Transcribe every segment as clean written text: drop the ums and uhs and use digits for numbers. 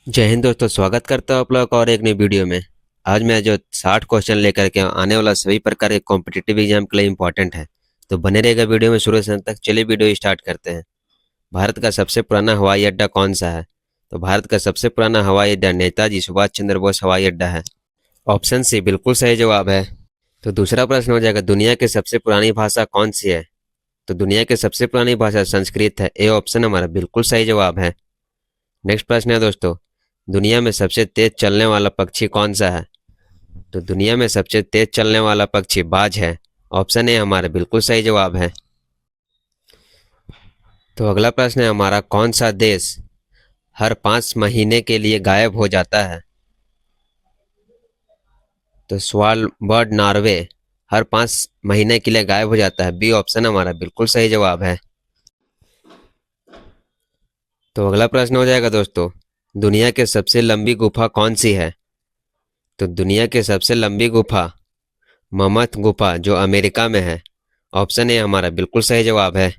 जय हिंद दोस्तों, स्वागत करता हूँ आप लोग और एक नई वीडियो में। आज मैं जो 60 क्वेश्चन लेकर के आने वाला सभी प्रकार के कॉम्पिटिटिव एग्जाम के लिए इम्पोर्टेंट है, तो बने रहेगा वीडियो में शुरू से अंत तक। चलिए वीडियो स्टार्ट करते हैं। भारत का सबसे पुराना हवाई अड्डा कौन सा है? तो भारत का सबसे पुराना हवाई अड्डा नेताजी सुभाष चंद्र बोस हवाई अड्डा है। ऑप्शन सी बिल्कुल सही जवाब है। तो दूसरा प्रश्न हो जाएगा, दुनिया की सबसे पुरानी भाषा कौन सी है? तो दुनिया की सबसे पुरानी भाषा संस्कृत है। ए ऑप्शन हमारा बिल्कुल सही जवाब है। नेक्स्ट प्रश्न है दोस्तों, दुनिया में सबसे तेज चलने वाला पक्षी कौन सा है? तो दुनिया में सबसे तेज चलने वाला पक्षी बाज है। ऑप्शन ए हमारा बिल्कुल सही जवाब है। तो अगला प्रश्न है हमारा, कौन सा देश हर 5 महीने के लिए गायब हो जाता है? तो स्वालबर्ड नॉर्वे हर 5 महीने के लिए गायब हो जाता है। बी ऑप्शन हमारा बिल्कुल सही जवाब है। तो अगला प्रश्न हो जाएगा दोस्तों, दुनिया की सबसे लंबी गुफा कौन सी है? तो दुनिया की सबसे लंबी गुफा ममथ गुफा जो अमेरिका में है। ऑप्शन ए हमारा बिल्कुल सही जवाब है।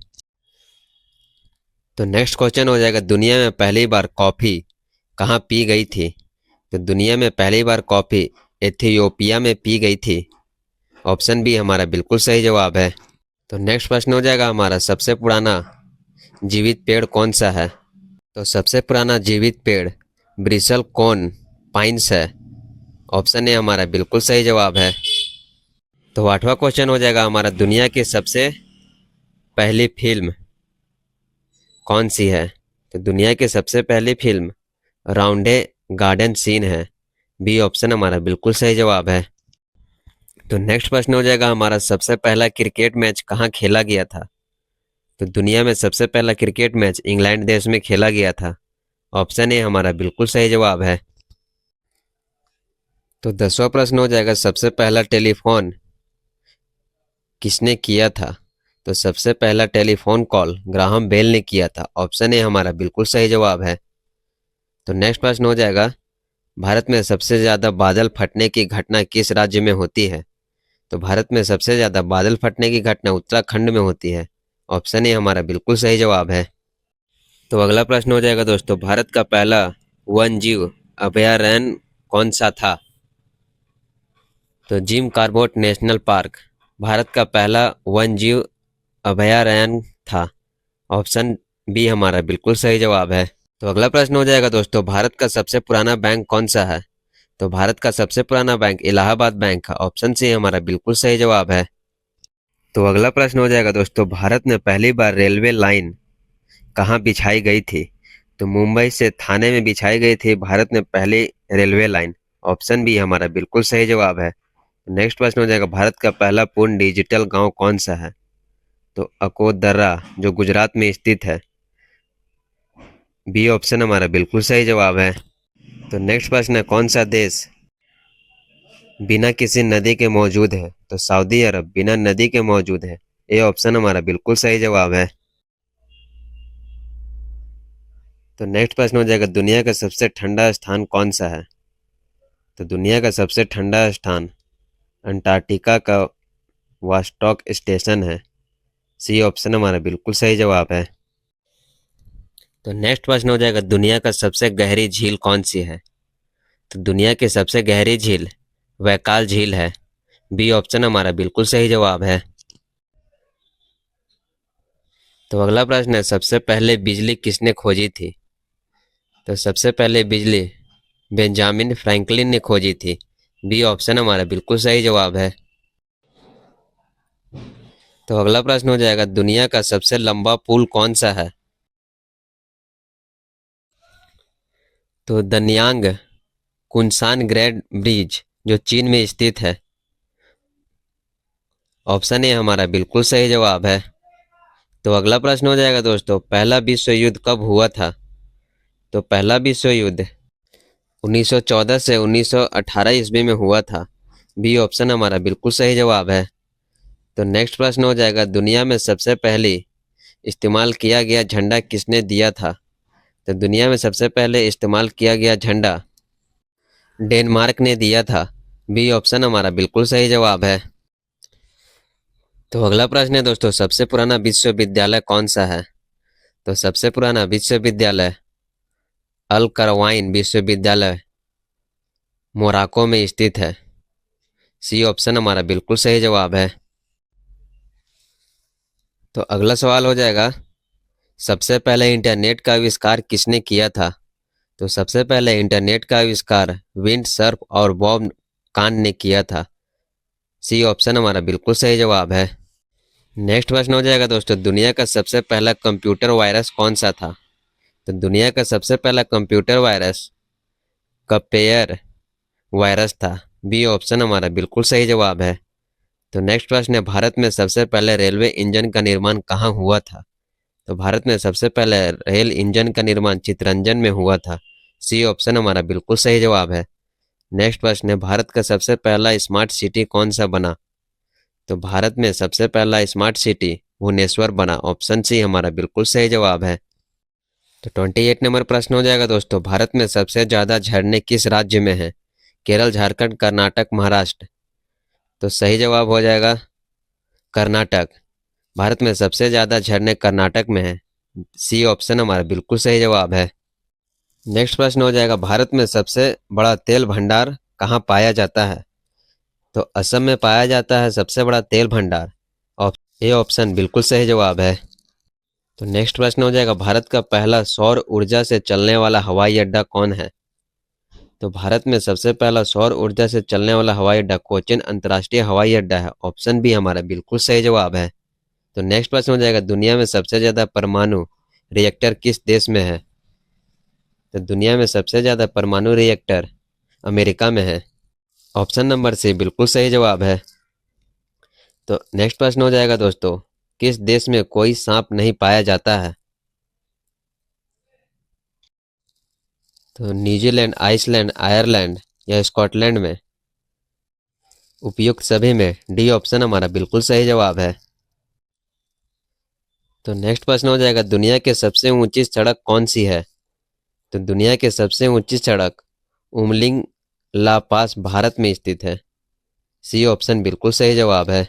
तो नेक्स्ट क्वेश्चन हो जाएगा, दुनिया में पहली बार कॉफ़ी कहाँ पी गई थी? तो दुनिया में पहली बार कॉफ़ी एथियोपिया में पी गई थी। ऑप्शन बी हमारा बिल्कुल सही जवाब है। तो नेक्स्ट प्रश्न हो जाएगा हमारा, सबसे पुराना जीवित पेड़ कौन सा है? तो सबसे पुराना जीवित पेड़ ब्रिसल कॉन पाइन्स है। ऑप्शन ए हमारा बिल्कुल सही जवाब है। तो आठवां क्वेश्चन हो जाएगा हमारा, दुनिया की सबसे पहली फिल्म कौन सी है? तो दुनिया की सबसे पहली फिल्म राउंडे गार्डन सीन है। बी ऑप्शन हमारा बिल्कुल सही जवाब है। तो नेक्स्ट प्रश्न हो जाएगा हमारा, सबसे पहला क्रिकेट मैच कहाँ खेला गया था? तो दुनिया में सबसे पहला क्रिकेट मैच इंग्लैंड देश में खेला गया था। ऑप्शन ए हमारा बिल्कुल सही जवाब है। तो 10वां प्रश्न हो जाएगा, सबसे पहला टेलीफोन किसने किया था? तो सबसे पहला टेलीफोन कॉल ग्राहम बेल ने किया था। ऑप्शन ए हमारा बिल्कुल सही जवाब है। तो नेक्स्ट प्रश्न हो जाएगा, भारत में सबसे ज़्यादा बादल फटने की घटना किस राज्य में होती है? तो भारत में सबसे ज़्यादा बादल फटने की घटना उत्तराखंड में होती है। ऑप्शन ए हमारा बिल्कुल सही जवाब है। तो अगला प्रश्न हो जाएगा दोस्तों, भारत का पहला वन जीव अभयारण्य कौन सा था? तो Jim Corbett National Park Bharat का पहला वन जीव अभयारण्य था। ऑप्शन बी हमारा बिल्कुल सही जवाब है। तो अगला प्रश्न हो जाएगा दोस्तों, भारत का सबसे पुराना बैंक कौन सा है? तो भारत का सबसे पुराना बैंक इलाहाबाद बैंक है। ऑप्शन सी हमारा बिल्कुल सही जवाब है। तो अगला प्रश्न हो जाएगा दोस्तों, भारत में पहली बार रेलवे लाइन कहाँ बिछाई गई थी? तो मुंबई से थाने में बिछाई गई थी भारत में पहली रेलवे लाइन। ऑप्शन बी हमारा बिल्कुल सही जवाब है। नेक्स्ट प्रश्न हो जाएगा, भारत का पहला पूर्ण डिजिटल गांव कौन सा है? तो अकोदर्रा जो गुजरात में स्थित है। बी ऑप्शन हमारा बिल्कुल सही जवाब है। तो नेक्स्ट प्रश्न है, कौन सा देश बिना किसी नदी के मौजूद है? तो सऊदी अरब बिना नदी के मौजूद है। ए ऑप्शन हमारा बिल्कुल सही जवाब है। तो नेक्स्ट प्रश्न हो जाएगा, दुनिया का सबसे ठंडा स्थान कौन सा है? तो दुनिया का सबसे ठंडा स्थान अंटार्कटिका का वास्टॉक स्टेशन है। सी ऑप्शन हमारा बिल्कुल सही जवाब है। तो नेक्स्ट प्रश्न हो जाएगा, दुनिया का सबसे गहरी झील कौन सी है? तो दुनिया की सबसे गहरी झील वैकाल झील है। बी ऑप्शन हमारा बिल्कुल सही जवाब है। तो अगला प्रश्न है, सबसे पहले बिजली किसने खोजी थी? तो सबसे पहले बिजली बेंजामिन फ्रैंकलिन ने खोजी थी। बी ऑप्शन हमारा बिल्कुल सही जवाब है। तो अगला प्रश्न हो जाएगा, दुनिया का सबसे लंबा पुल कौन सा है? तो दन्यांग कुनसान ग्रेट ब्रिज जो चीन में स्थित है। ऑप्शन ए हमारा बिल्कुल सही जवाब है। तो अगला प्रश्न हो जाएगा दोस्तों, पहला विश्व युद्ध कब हुआ था? तो पहला विश्व युद्ध 1914 से 1918 ईस्वी में हुआ था। बी ऑप्शन हमारा बिल्कुल सही जवाब है। तो नेक्स्ट प्रश्न हो जाएगा, दुनिया में सबसे पहले इस्तेमाल किया गया झंडा किसने दिया था? तो दुनिया में सबसे पहले इस्तेमाल किया गया झंडा डेनमार्क ने दिया था। बी ऑप्शन हमारा बिल्कुल सही जवाब है। तो अगला प्रश्न है दोस्तों, सबसे पुराना विश्वविद्यालय कौन सा है? तो सबसे पुराना विश्वविद्यालय अल करवाइन विश्वविद्यालय मोराको में स्थित है। सी ऑप्शन हमारा बिल्कुल सही जवाब है। तो अगला सवाल हो जाएगा, सबसे पहले इंटरनेट का आविष्कार किसने किया था? तो सबसे पहले इंटरनेट का आविष्कार विंड सर्फ और बॉब कान ने किया था। सी ऑप्शन हमारा बिल्कुल सही जवाब है। नेक्स्ट प्रश्न हो जाएगा दोस्तों, दुनिया का सबसे पहला कंप्यूटर वायरस कौन सा था? तो दुनिया का सबसे पहला कंप्यूटर वायरस कपेयर वायरस था। बी ऑप्शन हमारा बिल्कुल सही जवाब है। तो नेक्स्ट प्रश्न है, भारत में सबसे पहले रेलवे इंजन का निर्माण कहाँ हुआ था? तो भारत में सबसे पहले रेल इंजन का निर्माण चितरंजन में हुआ था। सी ऑप्शन हमारा बिल्कुल सही जवाब है। नेक्स्ट प्रश्न है, भारत का सबसे पहला स्मार्ट सिटी कौन सा बना? तो भारत में सबसे पहला स्मार्ट सिटी भुवनेश्वर बना। ऑप्शन सी हमारा बिल्कुल सही जवाब है। तो 28 नंबर प्रश्न हो जाएगा दोस्तों, भारत में सबसे ज़्यादा झरने किस राज्य में हैं? केरल, झारखंड, कर्नाटक, महाराष्ट्र। तो सही जवाब हो जाएगा कर्नाटक। भारत में सबसे ज़्यादा झरने कर्नाटक में हैं। सी ऑप्शन हमारा बिल्कुल सही जवाब है। नेक्स्ट प्रश्न हो जाएगा, भारत में सबसे बड़ा तेल भंडार कहाँ पाया जाता है? तो असम में पाया जाता है सबसे बड़ा तेल भंडार। ये ऑप्शन बिल्कुल सही जवाब है। तो नेक्स्ट प्रश्न हो जाएगा, भारत का पहला सौर ऊर्जा से चलने वाला हवाई अड्डा कौन है? तो भारत में सबसे पहला सौर ऊर्जा से चलने वाला हवाई अड्डा कोचिन अंतर्राष्ट्रीय हवाई अड्डा है। ऑप्शन बी हमारा बिल्कुल सही जवाब है। तो नेक्स्ट प्रश्न हो जाएगा, दुनिया में सबसे ज़्यादा परमाणु रिएक्टर किस देश में है? तो दुनिया में सबसे ज़्यादा परमाणु रिएक्टर अमेरिका में है। ऑप्शन नंबर सी बिल्कुल सही जवाब है। तो नेक्स्ट प्रश्न हो जाएगा दोस्तों, किस देश में कोई सांप नहीं पाया जाता है? तो न्यूजीलैंड, आइसलैंड, आयरलैंड या स्कॉटलैंड में। उपयुक्त सभी में डी ऑप्शन हमारा बिल्कुल सही जवाब है। तो नेक्स्ट प्रश्न हो जाएगा, दुनिया के सबसे ऊंची सड़क कौन सी है? तो दुनिया के सबसे ऊंची सड़क उमलिंग ला पास भारत में स्थित है। सी ऑप्शन बिल्कुल सही जवाब है।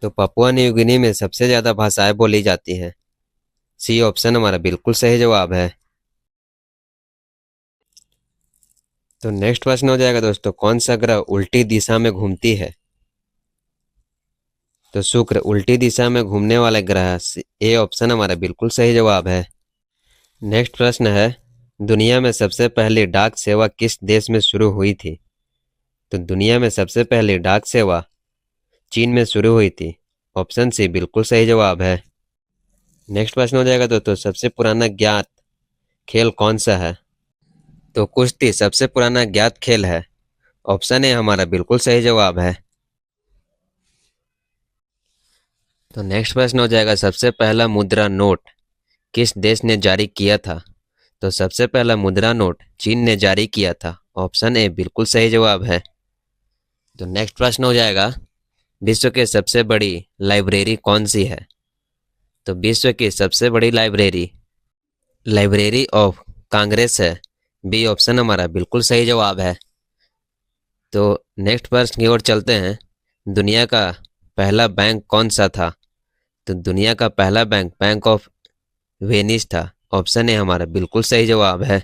तो पपुआ न्यू गिनी में सबसे ज़्यादा भाषाएं बोली जाती हैं। सी ऑप्शन हमारा बिल्कुल सही जवाब है। तो नेक्स्ट प्रश्न हो जाएगा दोस्तों, कौन सा ग्रह उल्टी दिशा में घूमती है? तो शुक्र उल्टी दिशा में घूमने वाला ग्रह। ए ऑप्शन हमारा बिल्कुल सही जवाब है। नेक्स्ट प्रश्न है, दुनिया में सबसे पहली डाक सेवा किस देश में शुरू हुई थी? तो दुनिया में सबसे पहली डाक सेवा चीन में शुरू हुई थी। ऑप्शन सी बिल्कुल सही जवाब है। नेक्स्ट प्रश्न हो जाएगा दोस्तों, सबसे पुराना ज्ञात खेल कौन सा है? तो कुश्ती सबसे पुराना ज्ञात खेल है। ऑप्शन ए हमारा बिल्कुल सही जवाब है। तो नेक्स्ट प्रश्न हो जाएगा, सबसे पहला मुद्रा नोट किस देश ने जारी किया था? तो सबसे पहला मुद्रा नोट चीन ने जारी किया था। ऑप्शन ए बिल्कुल सही जवाब है। तो नेक्स्ट प्रश्न हो जाएगा, विश्व की सबसे बड़ी लाइब्रेरी कौन सी है? तो विश्व की सबसे बड़ी लाइब्रेरी लाइब्रेरी ऑफ कांग्रेस है। बी ऑप्शन हमारा बिल्कुल सही जवाब है। तो नेक्स्ट प्रश्न की ओर चलते हैं, दुनिया का पहला बैंक कौन सा था? तो दुनिया का पहला बैंक बैंक ऑफ वेनिस था। ऑप्शन ए हमारा बिल्कुल सही जवाब है।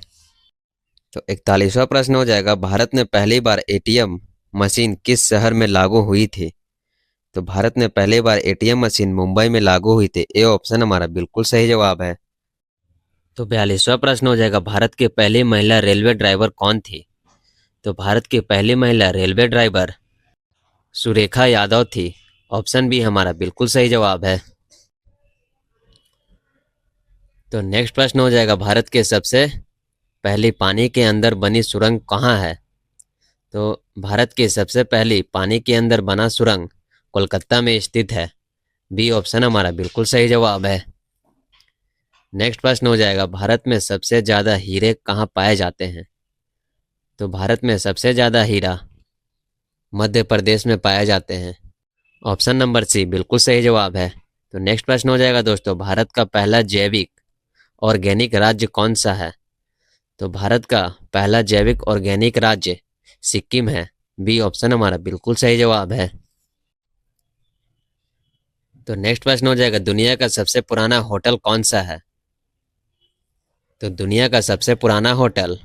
तो 41वां प्रश्न हो जाएगा, भारत में पहली बार एटीएम मशीन किस शहर में लागू हुई थी? तो भारत में पहली बार एटीएम मशीन मुंबई में लागू हुई थी। ए ऑप्शन हमारा बिल्कुल सही जवाब है। तो 42वां प्रश्न हो जाएगा, भारत की पहली महिला रेलवे ड्राइवर कौन थी? तो भारत की पहली महिला रेलवे ड्राइवर सुरेखा यादव थी। ऑप्शन बी हमारा बिल्कुल सही जवाब है। तो नेक्स्ट प्रश्न हो जाएगा, भारत के सबसे पहली पानी के अंदर बनी सुरंग कहाँ है? तो भारत की सबसे पहली पानी के अंदर बना सुरंग कोलकाता में स्थित है। बी ऑप्शन हमारा बिल्कुल सही जवाब है। नेक्स्ट प्रश्न हो जाएगा, भारत में सबसे ज़्यादा हीरे कहाँ पाए जाते हैं? तो भारत में सबसे ज़्यादा हीरा मध्य प्रदेश में पाए जाते हैं। ऑप्शन नंबर सी बिल्कुल सही जवाब है। तो नेक्स्ट प्रश्न हो जाएगा दोस्तों, भारत का पहला जैविक ऑर्गेनिक राज्य कौन सा है? तो भारत का पहला जैविक ऑर्गेनिक राज्य सिक्किम है। बी ऑप्शन हमारा बिल्कुल सही जवाब है। तो नेक्स्ट प्रश्न हो जाएगा, दुनिया का सबसे पुराना होटल कौन सा है? तो दुनिया का सबसे पुराना होटल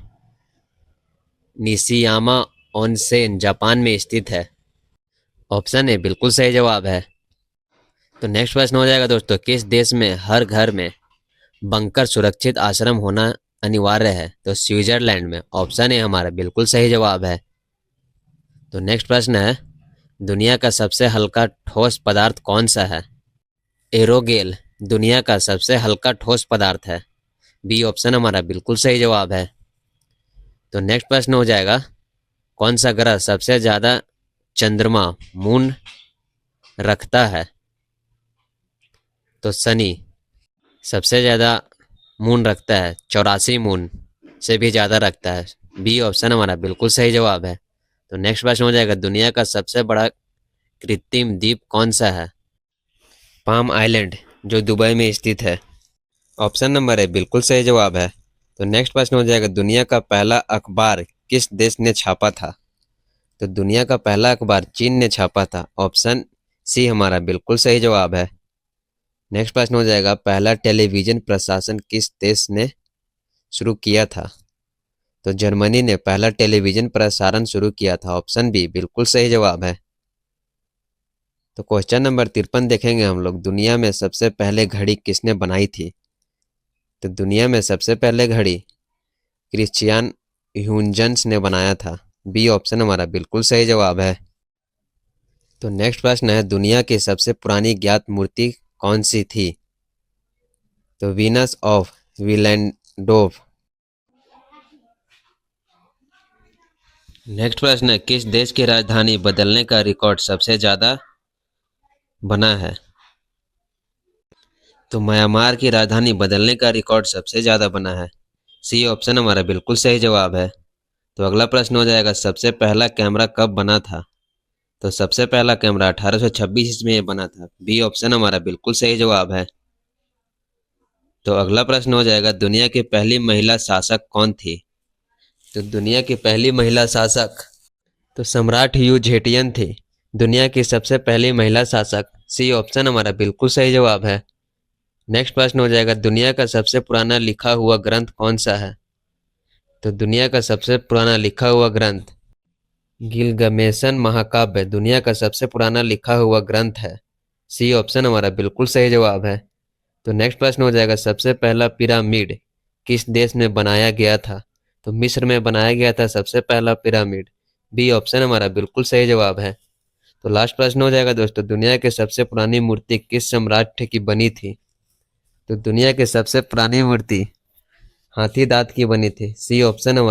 निशियामा ओनसेन जापान में स्थित है। ऑप्शन ए बिल्कुल सही जवाब है। तो नेक्स्ट प्रश्न हो जाएगा दोस्तों, किस देश में हर घर में बंकर सुरक्षित आश्रम होना अनिवार्य है? तो स्विट्जरलैंड में। ऑप्शन ए हमारा बिल्कुल सही जवाब है। तो नेक्स्ट प्रश्न है, दुनिया का सबसे हल्का ठोस पदार्थ कौन सा है? एरोगेल दुनिया का सबसे हल्का ठोस पदार्थ है। बी ऑप्शन हमारा बिल्कुल सही जवाब है। तो नेक्स्ट प्रश्न हो जाएगा, कौन सा ग्रह सबसे ज्यादा चंद्रमा मून रखता है? तो शनि सबसे ज्यादा मून रखता है, 84 मून से भी ज्यादा रखता है। बी ऑप्शन हमारा बिल्कुल सही जवाब है। तो नेक्स्ट प्रश्न हो जाएगा, दुनिया का सबसे बड़ा कृत्रिम द्वीप कौन सा है? पाम आइलैंड जो दुबई में स्थित है। ऑप्शन नंबर ए बिल्कुल सही जवाब है। तो नेक्स्ट प्रश्न हो जाएगा, दुनिया का पहला अखबार किस देश ने छापा था? तो दुनिया का पहला अखबार चीन ने छापा था। ऑप्शन सी हमारा बिल्कुल सही जवाब है। नेक्स्ट प्रश्न हो जाएगा, पहला टेलीविजन प्रसारण किस देश ने शुरू किया था? तो जर्मनी ने पहला टेलीविजन प्रसारण शुरू किया था। ऑप्शन बी बिल्कुल सही जवाब है। तो क्वेश्चन नंबर 53 देखेंगे हम लोग, दुनिया में सबसे पहले घड़ी किसने बनाई थी? तो दुनिया में सबसे पहले घड़ी क्रिश्चियन ह्यूजेंस ने बनाया था। बी ऑप्शन हमारा बिल्कुल सही जवाब है। तो नेक्स्ट प्रश्न है, दुनिया की सबसे पुरानी ज्ञात मूर्ति कौन सी थी? तो वीनस ऑफ विलेंडोफ। नेक्स्ट प्रश्न है, किस देश की राजधानी बदलने का रिकॉर्ड सबसे ज्यादा बना है? तो म्यांमार की राजधानी बदलने का रिकॉर्ड सबसे ज्यादा बना है। सी ऑप्शन हमारा बिल्कुल सही जवाब है। तो अगला प्रश्न हो जाएगा, सबसे पहला कैमरा कब बना था? तो सबसे पहला कैमरा 1826 ईस्वी में बना था। बी ऑप्शन हमारा बिल्कुल सही जवाब है। तो अगला प्रश्न हो जाएगा, दुनिया की पहली महिला शासक कौन थी? तो दुनिया की पहली महिला शासक तो सम्राट यू झेटियन थी, दुनिया की सबसे पहली महिला शासक। सी ऑप्शन हमारा बिल्कुल सही जवाब है। नेक्स्ट प्रश्न हो जाएगा, दुनिया का सबसे पुराना लिखा हुआ ग्रंथ कौन सा है? तो दुनिया का सबसे पुराना लिखा हुआ ग्रंथ गिलगमेशन महाकाव्य दुनिया का सबसे पुराना लिखा हुआ ग्रंथ है। सी ऑप्शन हमारा बिल्कुल सही जवाब है। तो नेक्स्ट प्रश्न हो जाएगा, सबसे पहला पिरामिड किस देश में बनाया गया था? तो मिस्र में बनाया गया था सबसे पहला पिरामिड। बी ऑप्शन हमारा बिल्कुल सही जवाब है। तो लास्ट प्रश्न हो जाएगा दोस्तों, दुनिया की सबसे पुरानी मूर्ति किस सम्राट की बनी थी? तो दुनिया की सबसे पुरानी मूर्ति हाथी दांत की बनी थी। सी ऑप्शन हमारा